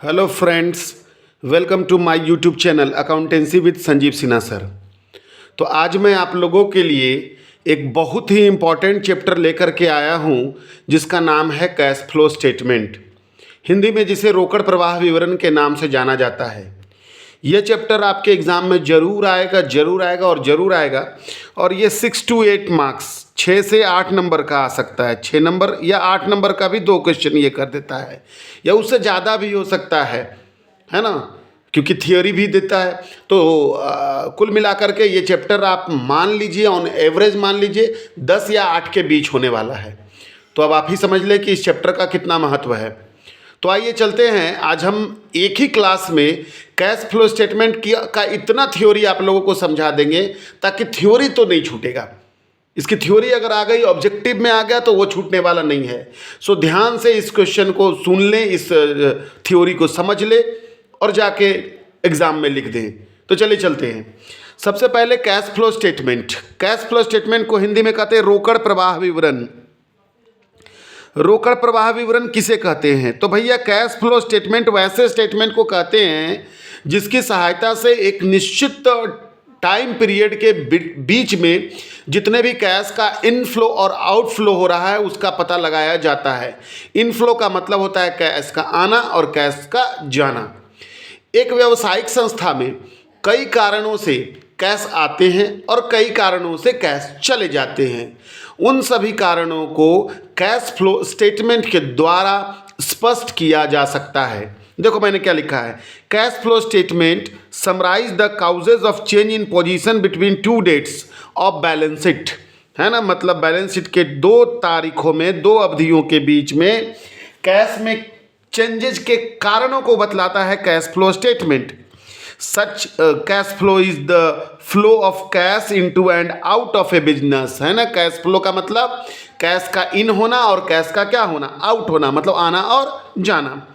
Hello friends, welcome to my YouTube channel accountancy with Sanjeev Sinha sir. तो आज मैं आप लोगों के लिए एक बहुत ही इम्पॉर्टेंट चैप्टर लेकर के आया हूं जिसका नाम है कैश फ्लो स्टेटमेंट, हिंदी में जिसे रोकड़ प्रवाह विवरण के नाम से जाना जाता है। यह चैप्टर आपके एग्ज़ाम में ज़रूर आएगा और ये 6 to 8 मार्क्स 6 से 8 नंबर का आ सकता है। 6 नंबर या 8 नंबर का भी 2 क्वेश्चन ये कर देता है, या उससे ज़्यादा भी हो सकता है ना, क्योंकि थियोरी भी देता है। तो कुल मिलाकर के ये चैप्टर आप मान लीजिए, ऑन एवरेज मान लीजिए 10 या 8 के बीच होने वाला है। तो अब आप ही समझ लें कि इस चैप्टर का कितना महत्व है। तो आइए चलते हैं, आज हम एक ही क्लास में कैश फ्लो स्टेटमेंट का इतना थ्योरी आप लोगों को समझा देंगे ताकि थ्योरी तो नहीं छूटेगा। इसकी थ्योरी अगर आ गई, ऑब्जेक्टिव में आ गया, तो वो छूटने वाला नहीं है। सो ध्यान से इस क्वेश्चन को सुन लें, इस थ्योरी को समझ लें और जाके एग्ज़ाम में लिख दें। तो चलिए चलते हैं। सबसे पहले cash flow statement. Cash flow statement को हिंदी में कहते हैं रोकड़ प्रवाह विवरण। रोकड़ प्रवाह विवरण किसे कहते हैं? तो भैया कैश फ्लो स्टेटमेंट वैसे स्टेटमेंट को कहते हैं जिसकी सहायता से एक निश्चित टाइम पीरियड के बीच में जितने भी कैश का इनफ्लो और आउटफ्लो हो रहा है उसका पता लगाया जाता है। इनफ्लो का मतलब होता है कैश का आना और कैश का जाना। एक व्यावसायिक संस्था में कई कारणों से कैश आते हैं और कई कारणों से कैश चले जाते हैं। उन सभी कारणों को कैश फ्लो स्टेटमेंट के द्वारा स्पष्ट किया जा सकता है। देखो मैंने क्या लिखा है, cash flow statement summarise the causes of change in position between 2 dates of balance sheet, है ना। मतलब बैलेंस शीट के 2 तारीखों में, 2 अवधियों के बीच में कैश में चेंजेज के कारणों को बतलाता है cash flow statement. Such cash flow is the flow of cash into and out of A business, है ना। कैश फ्लो का मतलब कैश का इन होना और कैश का क्या होना, आउट होना, मतलब आना और जाना,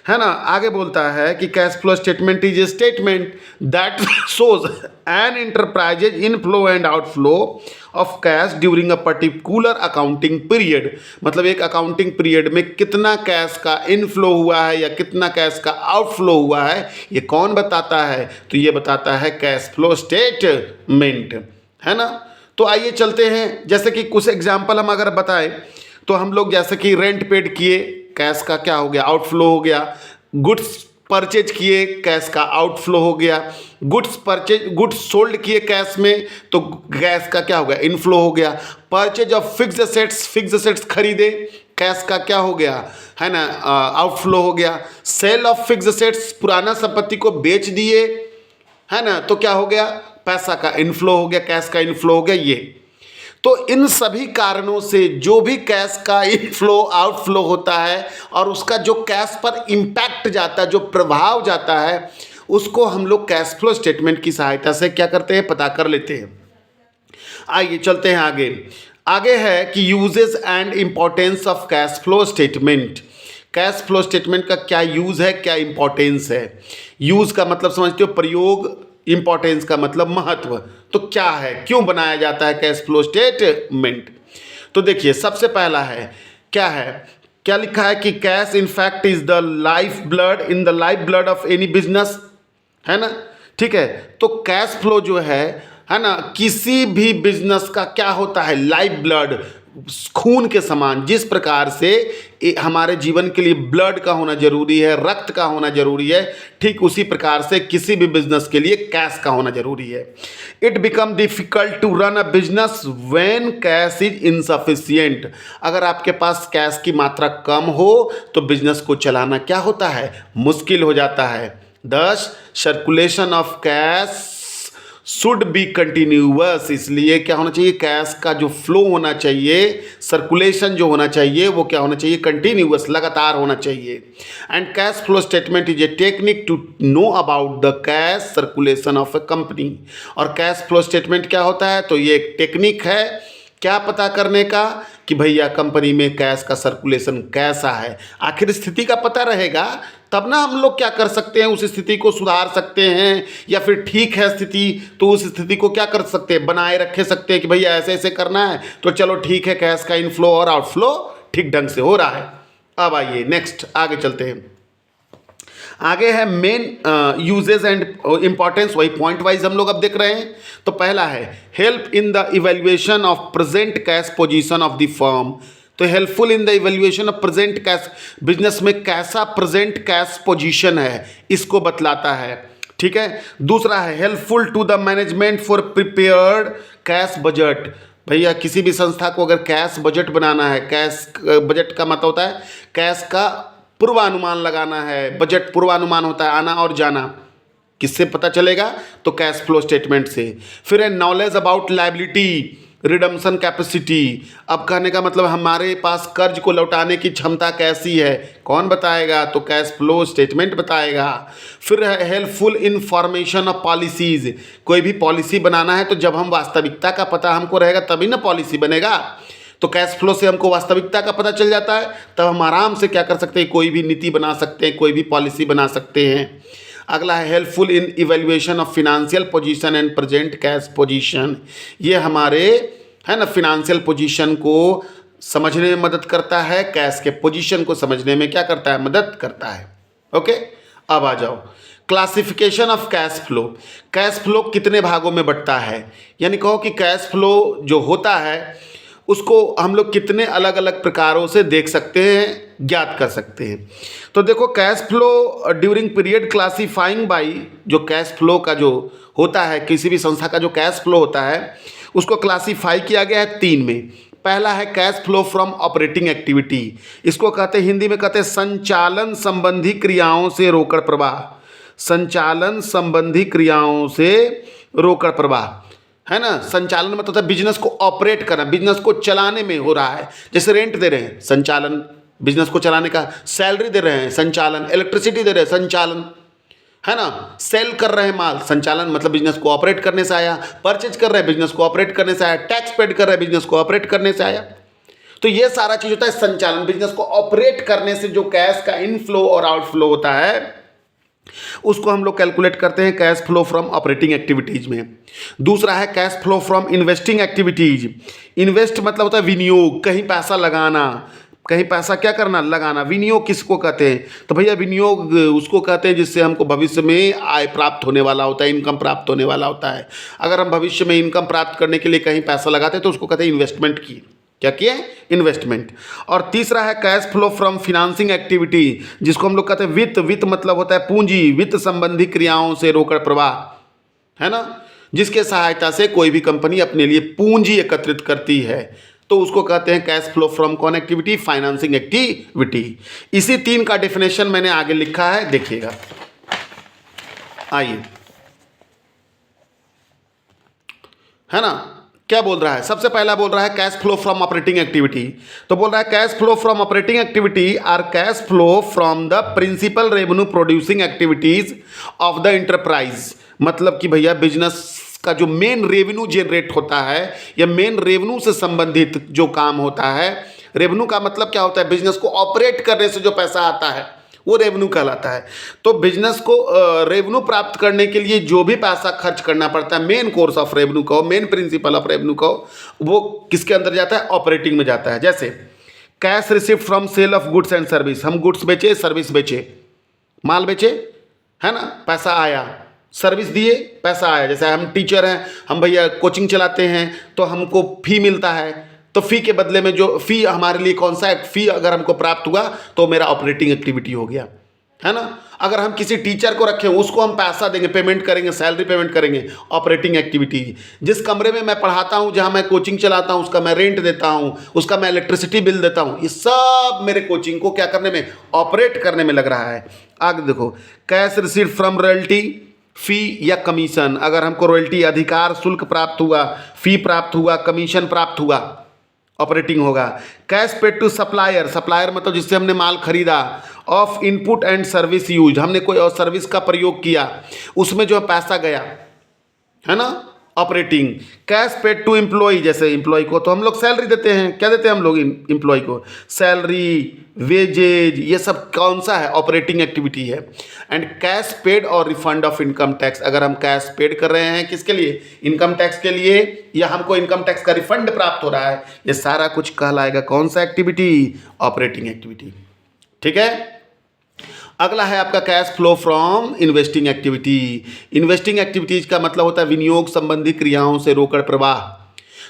है ना। आगे बोलता है कि cash flow statement is A statement that shows N enterprises inflow and outflow of cash during a particular accounting period. मतलब एक अकाउंटिंग पीरियड में कितना कैश का इनफ्लो हुआ है या कितना कैश का आउटफ्लो हुआ है, ये कौन बताता है? तो ये बताता है कैश फ्लो स्टेटमेंट, है ना। तो आइए चलते हैं, जैसे कि कुछ एग्जाम्पल हम अगर बताएं तो हम लोग जैसे कि रेंट पेड किए, कैश का क्या हो गया, आउटफ्लो हो गया। गुड्स परचेज किए, कैश का आउटफ्लो हो गया। गुड्स सोल्ड किए कैश में, तो कैश का क्या हो गया, इनफ्लो हो गया। परचेज ऑफ फिक्स्ड असेट्स खरीदे, कैश का क्या हो गया, है ना, आउटफ्लो हो गया। सेल ऑफ फिक्स्ड असेट्स, पुराना संपत्ति को बेच दिए, है ना, तो क्या हो गया, पैसा का इनफ्लो हो गया, कैश का इनफ्लो हो गया। ये तो इन सभी कारणों से जो भी कैश का इनफ्लो आउटफ्लो होता है और उसका जो कैश पर इम्पैक्ट जाता है, जो प्रभाव जाता है, उसको हम लोग कैश फ्लो स्टेटमेंट की सहायता से क्या करते हैं, पता कर लेते हैं। आइए चलते हैं आगे है कि uses and importance of cash flow statement. Cash flow statement का क्या यूज़ है, क्या इंपॉर्टेंस है। यूज़ का मतलब समझते हो, प्रयोग। इंपॉर्टेंस का मतलब महत्व। तो क्या है, क्यों बनाया जाता है कैश फ्लो स्टेटमेंट? तो देखिए सबसे पहला है, क्या लिखा है कि cash in fact is the life blood of any business, है ना। ठीक है, तो कैश फ्लो जो है ना, किसी भी बिजनेस का क्या होता है, लाइफ ब्लड, खून के समान। जिस प्रकार से हमारे जीवन के लिए ब्लड का होना जरूरी है, रक्त का होना जरूरी है, ठीक उसी प्रकार से किसी भी बिजनेस के लिए कैश का होना जरूरी है। It become difficult to run a business when cash is insufficient. अगर आपके पास कैश की मात्रा कम हो तो बिजनेस को चलाना क्या होता है, मुश्किल हो जाता है। दस circulation of cash should be continuous, इसलिए क्या होना चाहिए, कैश का जो फ्लो होना चाहिए, सर्कुलेशन जो होना चाहिए, वो क्या होना चाहिए, कंटिन्यूअस, लगातार होना चाहिए। And cash flow statement is a technique to know about the cash circulation of a company. और कैश फ्लो स्टेटमेंट क्या होता है, तो ये एक टेक्निक है क्या पता करने का कि भैया कंपनी में कैश का सर्कुलेशन कैसा है। आखिर स्थिति का पता रहेगा तब ना हम लोग क्या कर सकते हैं, उस स्थिति को सुधार सकते हैं, या फिर ठीक है स्थिति तो उस स्थिति को क्या कर सकते हैं, बनाए रखे सकते हैं कि भैया ऐसे ऐसे करना है, तो चलो ठीक है, कैश का इनफ्लो और आउटफ्लो ठीक ढंग से हो रहा है। अब आइए नेक्स्ट आगे चलते हैं। आगे है मेन यूजेस एंड इंपॉर्टेंस, वही पॉइंट वाइज हम लोग अब देख रहे हैं। तो पहला है help in the evaluation of present cash position of the firm. तो helpful in the evaluation of present cash, business में कैसा प्रेजेंट कैश पोजीशन है इसको बतलाता है, ठीक है। दूसरा है helpful to the management for prepared cash budget. भैया किसी भी संस्था को अगर कैश बजट बनाना है, कैश बजट का मतलब होता है कैश का पूर्वानुमान लगाना है। बजट पूर्वानुमान होता है आना और जाना, किससे पता चलेगा? तो कैश फ्लो स्टेटमेंट से। फिर है knowledge about liability redemption capacity. अब कहने का मतलब हमारे पास कर्ज को लौटाने की क्षमता कैसी है, कौन बताएगा? तो कैश फ्लो स्टेटमेंट बताएगा। फिर है helpful in formation of policies. कोई भी पॉलिसी बनाना है तो जब हम वास्तविकता का पता हमको रहेगा तभी ना पॉलिसी बनेगा। तो कैश फ्लो से हमको वास्तविकता का पता चल जाता है, तब हम आराम से क्या कर सकते हैं, कोई भी नीति बना सकते हैं, कोई भी पॉलिसी बना सकते हैं। अगला है helpful in evaluation of financial position and present cash position. ये हमारे है ना फिनेंशियल पोजीशन को समझने में मदद करता है, कैश के पोजीशन को समझने में क्या करता है, मदद करता है। ओके, अब आ जाओ classification of cash flow. Cash flow कितने भागों में बंटता है, यानी कहो कि कैश फ्लो जो होता है उसको हम लोग कितने अलग अलग प्रकारों से देख सकते हैं, ज्ञात कर सकते हैं। तो देखो cash flow during period classifying by, जो कैश फ्लो का जो होता है किसी भी संस्था का जो कैश फ्लो होता है उसको क्लासीफाई किया गया है 3 में। पहला है cash flow from operating activity, इसको कहते हैं हिंदी में कहते हैं संचालन संबंधी क्रियाओं से रोकड़ प्रवाह। संचालन संबंधी क्रियाओं से रोकड़ प्रवाह है ना। संचालन मतलब होता है बिजनेस को ऑपरेट करना, बिजनेस को चलाने में हो रहा है। जैसे रेंट दे रहे हैं, संचालन बिजनेस को चलाने का। सैलरी दे रहे हैं, संचालन। इलेक्ट्रिसिटी दे रहे हैं, संचालन है ना। सेल कर रहे हैं माल, संचालन मतलब बिजनेस को ऑपरेट करने से आया। परचेज कर रहे हैं, बिजनेस को ऑपरेट करने से आया। टैक्स पेड कर रहे हैं, बिजनेस को ऑपरेट करने से आया। तो ये सारा चीज होता है संचालन। बिजनेस को ऑपरेट करने से जो कैश का इनफ्लो और आउटफ्लो होता है उसको हम लोग कैलकुलेट करते हैं cash flow from operating activities में। दूसरा है cash flow from investing activities. Invest मतलब होता है विनियोग, कहीं पैसा लगाना, कहीं पैसा क्या करना, लगाना। विनियोग किसको कहते हैं? तो भैया विनियोग उसको कहते हैं जिससे हमको भविष्य में आय प्राप्त होने वाला होता है, इनकम प्राप्त होने वाला होता है। अगर हम भविष्य में इनकम प्राप्त करने के लिए कहीं पैसा लगाते हैं तो उसको कहते हैं इन्वेस्टमेंट की। क्या किए? इन्वेस्टमेंट। और तीसरा है cash flow from financing activity, जिसको हम लोग कहते हैं वित्त। वित्त मतलब होता है पूंजी, वित्त संबंधी क्रियाओं से रोकड़ प्रवाह है ना, जिसके सहायता से कोई भी कंपनी अपने लिए पूंजी एकत्रित करती है तो उसको कहते हैं कैश फ्लो फ्रॉम कौन एक्टिविटी, फाइनेंसिंग एक्टिविटी। इसी 3 का डेफिनेशन मैंने आगे लिखा है, देखिएगा। आइए, है ना, क्या बोल रहा है? सबसे पहला बोल रहा है cash flow from operating activity. तो बोल रहा है cash flow from operating activity are cash flow from the principal revenue producing activities of the enterprise. मतलब कि भैया बिजनेस का जो मेन रेवेन्यू जनरेट होता है या मेन रेवेन्यू से संबंधित जो काम होता है। रेवेन्यू का मतलब क्या होता है? बिजनेस को ऑपरेट करने से जो पैसा आता है वो रेवेन्यू कहलाता है। तो बिजनेस को रेवेन्यू प्राप्त करने के लिए जो भी पैसा खर्च करना पड़ता है, मेन कोर्स ऑफ रेवेन्यू को, मेन प्रिंसिपल ऑफ रेवेन्यू को, वो किसके अंदर जाता है? ऑपरेटिंग में जाता है। जैसे cash receipt from sale of goods and service, हम गुड्स बेचे, सर्विस बेचे, माल बेचे, है ना, पैसा आया, सर्विस दिए, पैसा आया। जैसे हम टीचर हैं, हम भैया कोचिंग चलाते हैं तो हमको फी मिलता है, तो फ़ी के बदले में जो फ़ी हमारे लिए कौन सा फ़ी अगर हमको प्राप्त हुआ तो मेरा ऑपरेटिंग एक्टिविटी हो गया, है ना। अगर हम किसी टीचर को रखें, उसको हम पैसा देंगे, पेमेंट करेंगे, सैलरी पेमेंट करेंगे, ऑपरेटिंग एक्टिविटी। जिस कमरे में मैं पढ़ाता हूँ, जहाँ मैं कोचिंग चलाता हूँ, उसका मैं रेंट देता हूँ, उसका मैं इलेक्ट्रिसिटी बिल देता हूँ, ये सब मेरे कोचिंग को क्या करने में, ऑपरेट करने में लग रहा है। आगे देखो कैश रिसीव्ड फ्रॉम रॉयल्टी, फी या कमीशन। अगर हमको रॉयल्टी अधिकार शुल्क प्राप्त हुआ, फी प्राप्त हुआ, कमीशन प्राप्त हुआ, ऑपरेटिंग होगा। Cash paid to supplier, supplier मतलब जिससे हमने माल खरीदा। Of input and service use, हमने कोई और सर्विस का प्रयोग किया, उसमें जो पैसा गया, है ना, operating. Cash paid to employ, जैसे एम्प्लॉय को तो हम लोग सैलरी देते हैं, क्या देते हैं हम लोग एम्प्लॉय को? सैलरी, वेजेज, ये सब कौन सा है? ऑपरेटिंग एक्टिविटी है। एंड कैश पेड और रिफंड ऑफ इनकम टैक्स, अगर हम कैश पेड कर रहे हैं किसके लिए? इनकम टैक्स के लिए, या हमको इनकम टैक्स का रिफंड प्राप्त हो रहा है, ये सारा कुछ कहलाएगा कौन सा एक्टिविटी? Operating activity. ठीक है। अगला है आपका cash flow from investing activity. Investing activities का मतलब होता है विनियोग संबंधी क्रियाओं से रोकड़ प्रवाह।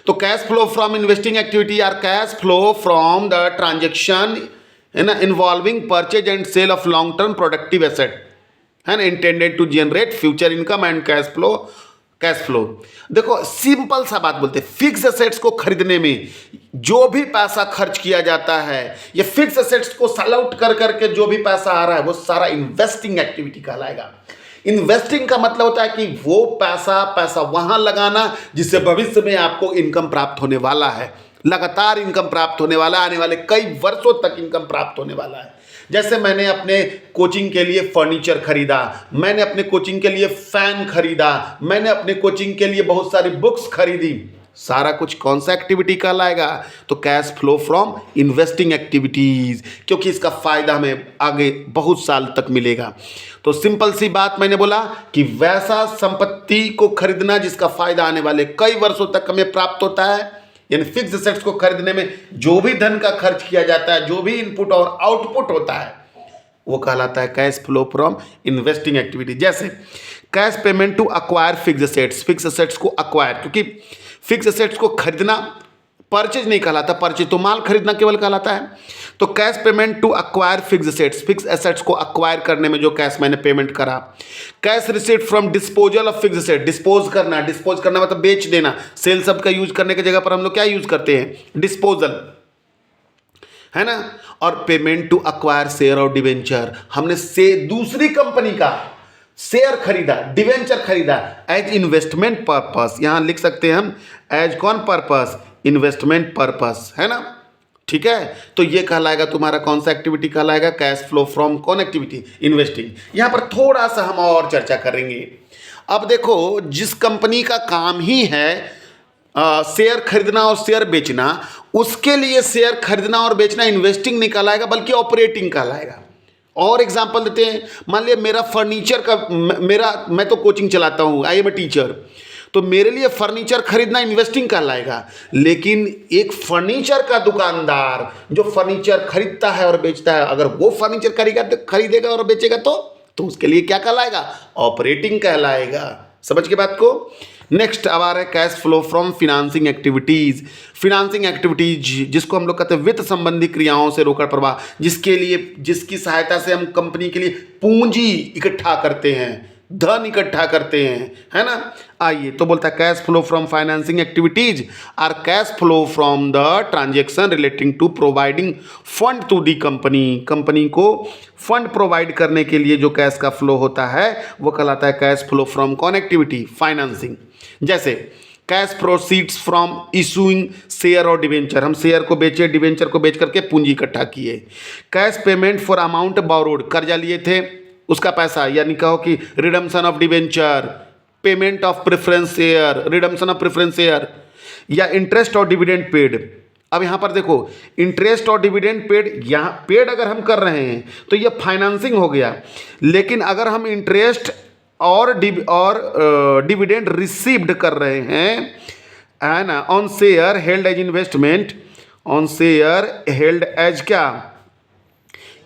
तो cash flow from investing activity are cash flow from the transaction है ना involving purchase and sale of long term productive asset है ना intended to generate future income and cash flow. देखो सिंपल सा बात बोलते हैं, फिक्स एसेट्स को खरीदने में जो भी पैसा खर्च किया जाता है, ये फिक्स एसेट्स को सेल आउट कर करके जो भी पैसा आ रहा है वो सारा इन्वेस्टिंग एक्टिविटी कहलाएगा। इन्वेस्टिंग का मतलब होता है कि वो पैसा वहां लगाना जिससे भविष्य में आपको इनकम प्राप्त होने वाला है, लगातार इनकम प्राप्त होने वाला है, आने वाले कई वर्षों तक इनकम प्राप्त होने वाला है। जैसे मैंने अपने कोचिंग के लिए फर्नीचर खरीदा, मैंने अपने कोचिंग के लिए फैन खरीदा, मैंने अपने कोचिंग के लिए बहुत सारी बुक्स खरीदी, सारा कुछ कौन सा एक्टिविटी कहलाएगा? तो cash flow from investing activities, क्योंकि इसका फायदा हमें आगे बहुत साल तक मिलेगा। तो सिंपल सी बात मैंने बोला कि वैसा संपत्ति को खरीदना जिसका फायदा आने वाले कई वर्षों तक हमें प्राप्त होता है, यानी फिक्स एसेट्स को खरीदने में जो भी धन का खर्च किया जाता है, जो भी इनपुट और आउटपुट होता है, वो कहलाता है cash flow from investing activity. जैसे cash payment to acquire fix assets, fix assets को अक्वायर, क्योंकि फिक्स एसेट्स को खरीदना परचेज नहीं कहलाता, परचेज तो माल खरीदना केवल कहलाता है। तो cash payment to acquire fix assets, fix assets को अक्वायर करने में जो कैश मैंने पेमेंट करा। Cash receipt from disposal of fix asset, dispose करना मतलब बेच देना। सेल शब्द का यूज करने की जगह पर हम लोग क्या यूज करते हैं? डिस्पोजल, है ना। और पेमेंट टू अक्वायर शेयर और डिवेंचर, हमने से दूसरी कंपनी का शेयर खरीदा, डिवेंचर खरीदा एज इन्वेस्टमेंट पर्पस। यहां लिख सकते हैं हम एज कौन पर्पस? इन्वेस्टमेंट पर्पस, है ना। ठीक है, तो ये कहलाएगा तुम्हारा कौन सा एक्टिविटी कहलाएगा? कैश फ्लो फ्रॉम कौन एक्टिविटी? इन्वेस्टिंग। यहां पर थोड़ा सा हम और चर्चा करेंगे। अब देखो, जिस कंपनी का काम ही है शेयर खरीदना और शेयर बेचना, उसके लिए शेयर खरीदना और बेचना इन्वेस्टिंग नहीं कहलाएगा बल्कि ऑपरेटिंग कहलाएगा। और एग्जांपल देते हैं, मान लिया मेरा फर्नीचर का मैं तो कोचिंग चलाता हूँ, आई एम ए टीचर, तो मेरे लिए फर्नीचर खरीदना इन्वेस्टिंग कहलाएगा। लेकिन एक फर्नीचर का दुकानदार जो फर्नीचर खरीदता है और बेचता है, अगर वो फर्नीचर खरीदेगा और बेचेगा तो उसके लिए क्या कहलाएगा? ऑपरेटिंग कहलाएगा। समझ के बात को। नेक्स्ट अब आ रहा है cash flow from financing activities. Financing activities जिसको हम लोग कहते हैं वित्त संबंधी क्रियाओं से रोकड़ प्रवाह, जिसकी सहायता से हम कंपनी के लिए पूंजी इकट्ठा करते हैं, धन इकट्ठा करते हैं, है ना। आइए, तो बोलता है cash flow from financing activities are cash flow from the transaction relating to providing fund to the company को फंड प्रोवाइड करने के लिए जो कैश का फ्लो होता है वो कहलाता है कैश फ्लो फ्रॉम कौन एक्टिविटी? फाइनेंसिंग। जैसे cash proceeds from issuing share और डिवेंचर, हम शेयर को बेचे, डिवेंचर को बेच करके पूंजी इकट्ठा किए। Cash payment for amount borrowed, कर्जा लिए थे उसका पैसा, यानी कहो कि redemption of debenture, payment of preference share, redemption of preference share, या इंटरेस्ट और डिविडेंड पेड। अब यहाँ पर देखो, इंटरेस्ट और डिविडेंड पेड, यहाँ पेड अगर हम कर रहे हैं तो ये फाइनेंसिंग हो गया। लेकिन अगर हम इंटरेस्ट और डिविडेंड रिसीव्ड कर रहे हैं, है ना, on share held as investment, on share held as क्या?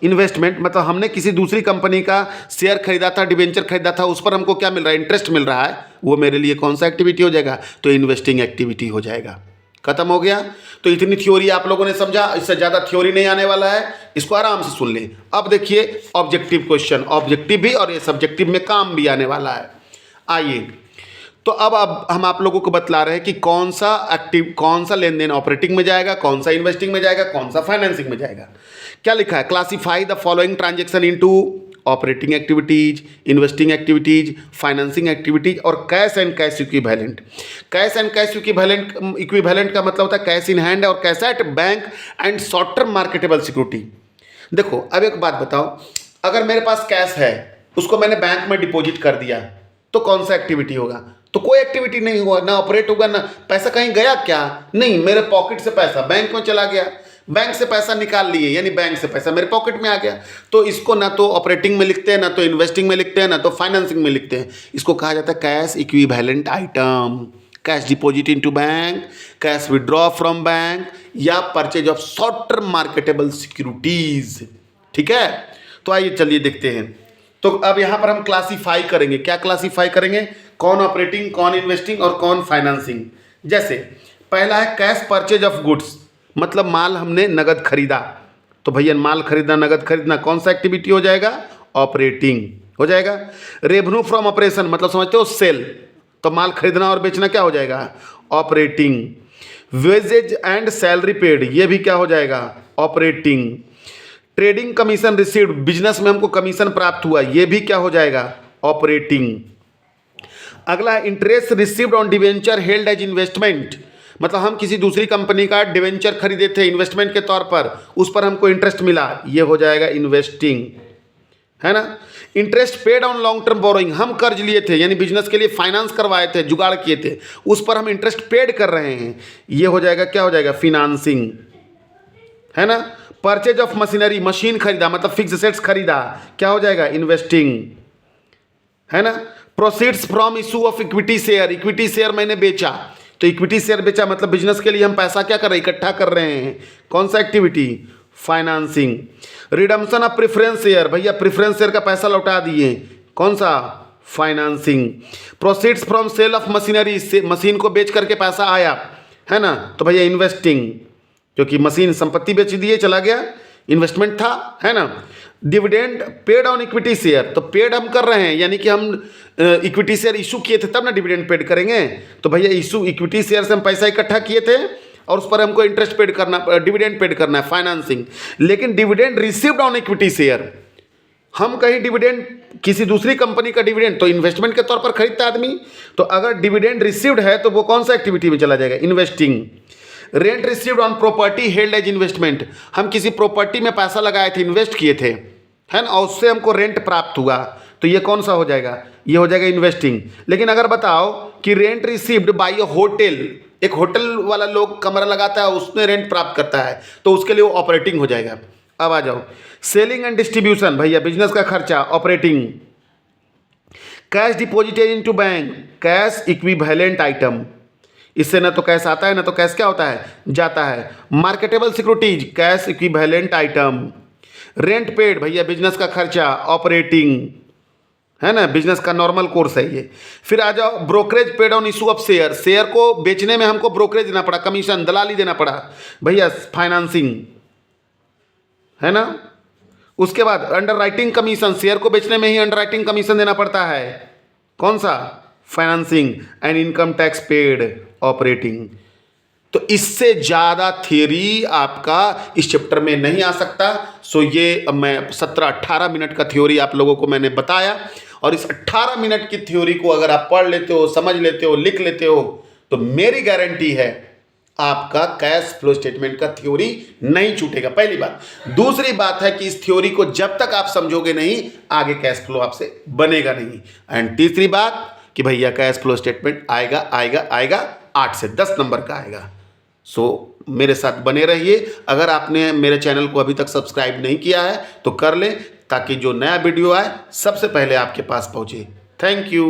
इन्वेस्टमेंट, मतलब हमने किसी दूसरी कंपनी का शेयर खरीदा था, डिवेंचर खरीदा था, उस पर हमको क्या मिल रहा है? इंटरेस्ट मिल रहा है। वो मेरे लिए कौन सा एक्टिविटी हो जाएगा? तो इन्वेस्टिंग एक्टिविटी हो जाएगा। खत्म हो गया। तो इतनी थ्योरी आप लोगों ने समझा, इससे ज़्यादा थ्योरी नहीं आने वाला है, इसको आराम से सुन लें। अब देखिए ऑब्जेक्टिव क्वेश्चन, ऑब्जेक्टिव भी और ये सब्जेक्टिव में काम भी आने वाला है। आइए, तो अब हम आप लोगों को बतला रहे हैं कि कौन सा लेन देन ऑपरेटिंग में जाएगा, कौन सा इन्वेस्टिंग में जाएगा, कौन सा फाइनेंसिंग में जाएगा। क्या लिखा है? Classify the following transaction into operating activities, investing activities, financing activities और cash and cash equivalent. Cash and cash equivalent का मतलब होता है कैश इन हैंड और cash at bank and short term marketable security. देखो, अब एक बात बताओ, अगर मेरे पास कैश है, उसको मैंने बैंक में डिपॉजिट कर दिया, तो कौन सा एक्टिविटी होगा? तो कोई एक्टिविटी नहीं होगा, ना ऑपरेट होगा, ना पैसा कहीं गया क्या? नहीं, मेरे पॉकेट से पैसा बैंक में चला गया, बैंक से पैसा निकाल लिए, यानी बैंक से पैसा मेरे पॉकेट में आ गया। तो इसको ना तो ऑपरेटिंग में लिखते हैं, ना तो इन्वेस्टिंग में लिखते हैं, ना तो फाइनेंसिंग में लिखते हैं। इसको कहा जाता है cash equivalent item. Cash deposit into bank, cash withdraw from bank, या purchase of short term marketable securities. ठीक है, तो आइए चलिए देखते हैं। तो अब यहाँ पर हम क्लासीफाई करेंगे, क्या क्लासीफाई करेंगे, कौन ऑपरेटिंग, कौन इन्वेस्टिंग और कौन फाइनेंसिंग। जैसे पहला है कैश परचेज ऑफ गुड्स, मतलब माल हमने नगद खरीदा, तो भैया माल खरीदना, नगद खरीदना कौन सा एक्टिविटी हो जाएगा, ऑपरेटिंग हो जाएगा। रेवेन्यू फ्रॉम ऑपरेशन, मतलब समझते हो सेल, तो माल खरीदना और बेचना क्या हो जाएगा, operating. Wages and salary paid, ये भी क्या हो जाएगा, operating. Trading commission received, business में हमको कमीशन प्राप्त हुआ, ये भी क्या हो जाएगा, ऑपरेटिंग। अगला interest received on debenture held as investment, मतलब हम किसी दूसरी कंपनी का डिवेंचर खरीदे थे इन्वेस्टमेंट के तौर पर, उस पर हमको इंटरेस्ट मिला, ये हो जाएगा इन्वेस्टिंग, है ना। Interest paid on long term borrowing, हम कर्ज लिए थे यानी बिजनेस के लिए फाइनेंस करवाए थे, जुगाड़ किए थे, उस पर हम इंटरेस्ट पेड कर रहे हैं, ये हो जाएगा क्या हो जाएगा, फिनांसिंग, है ना। परचेज ऑफ मशीनरी, मशीन खरीदा मतलब फिक्स एसेट्स खरीदा, क्या हो जाएगा, इन्वेस्टिंग, है ना। Proceeds from issue of equity share, equity share मैंने बेचा, तो इक्विटी शेयर बेचा मतलब बिजनेस के लिए हम पैसा क्या कर रहे हैं, इकट्ठा कर रहे हैं, कौन सा activity, financing. Redemption of preference share, भैया प्रेफरेंस शेयर का पैसा लौटा दिए, कौन सा, financing. Proceeds from sale of machinery, machine को बेच करके पैसा आया, है ना, तो भैया इन्वेस्टिंग, क्योंकि मशीन संपत्ति बेच दिए चला गया, इन्वेस्टमेंट था, है ना। Dividend paid on equity share, तो पेड हम कर रहे हैं यानी कि हम इक्विटी शेयर इशू किए थे तब ना डिविडेंड पेड करेंगे, तो भैया इशू इक्विटी शेयर से हम पैसा इकट्ठा किए थे और उस पर हमको इंटरेस्ट पेड करना, डिविडेंड पेड करना है, फाइनेंसिंग। लेकिन dividend received on equity share, हम कहीं डिविडेंड किसी दूसरी कंपनी का डिविडेंड तो इन्वेस्टमेंट के तौर पर खरीदता आदमी, तो अगर डिविडेंड रिसीव्ड है तो वो कौन सा एक्टिविटी में चला जाएगा, investing. Rent received on property held as investment, हम किसी प्रॉपर्टी में पैसा लगाए थे, इन्वेस्ट किए थे, है ना, और उससे हमको रेंट प्राप्त हुआ, तो ये कौन सा हो जाएगा, ये हो जाएगा इन्वेस्टिंग। लेकिन अगर बताओ कि rent received by a hotel, एक होटल वाला लोग कमरा लगाता है उसमें रेंट प्राप्त करता है, तो उसके लिए वो ऑपरेटिंग हो जाएगा। अब आ जाओ सेलिंग एंड डिस्ट्रीब्यूशन, भैया बिजनेस का खर्चा, operating. Cash deposited into bank, cash equivalent item, इससे ना तो कैश आता है ना तो कैश क्या होता है, जाता है। Marketable securities, cash equivalent item. Rent paid, भैया बिजनेस का खर्चा, ऑपरेटिंग, है ना, बिजनेस का नॉर्मल कोर्स है ये। फिर आ जाओ brokerage paid on issue of share, share को बेचने में हमको ब्रोकरेज देना पड़ा, कमीशन, दलाली देना पड़ा, भैया फाइनेंसिंग, है ना। उसके बाद अंडर राइटिंग कमीशन, शेयर को बेचने में ही अंडर राइटिंग कमीशन देना पड़ता है, कौन सा, financing. And income tax paid, operating. तो इससे ज़्यादा थ्योरी आपका इस चैप्टर में नहीं आ सकता। सो ये मैं 17-18 मिनट का थ्योरी आप लोगों को मैंने बताया, और इस 18 मिनट की थ्योरी को अगर आप पढ़ लेते हो, समझ लेते हो, लिख लेते हो, तो मेरी गारंटी है आपका कैश फ्लो स्टेटमेंट का थ्योरी नहीं छूटेगा, पहली बात। दूसरी बात है कि इस थ्योरी को जब तक आप समझोगे नहीं, आगे कैश फ्लो आपसे बनेगा नहीं। एंड तीसरी बात कि भैया कैश फ्लो स्टेटमेंट आएगा आएगा आएगा, 8 से 10 नंबर का आएगा। सो मेरे साथ बने रहिए। अगर आपने मेरे चैनल को अभी तक सब्सक्राइब नहीं किया है तो कर लें, ताकि जो नया वीडियो आए सबसे पहले आपके पास पहुंचे। Thank you.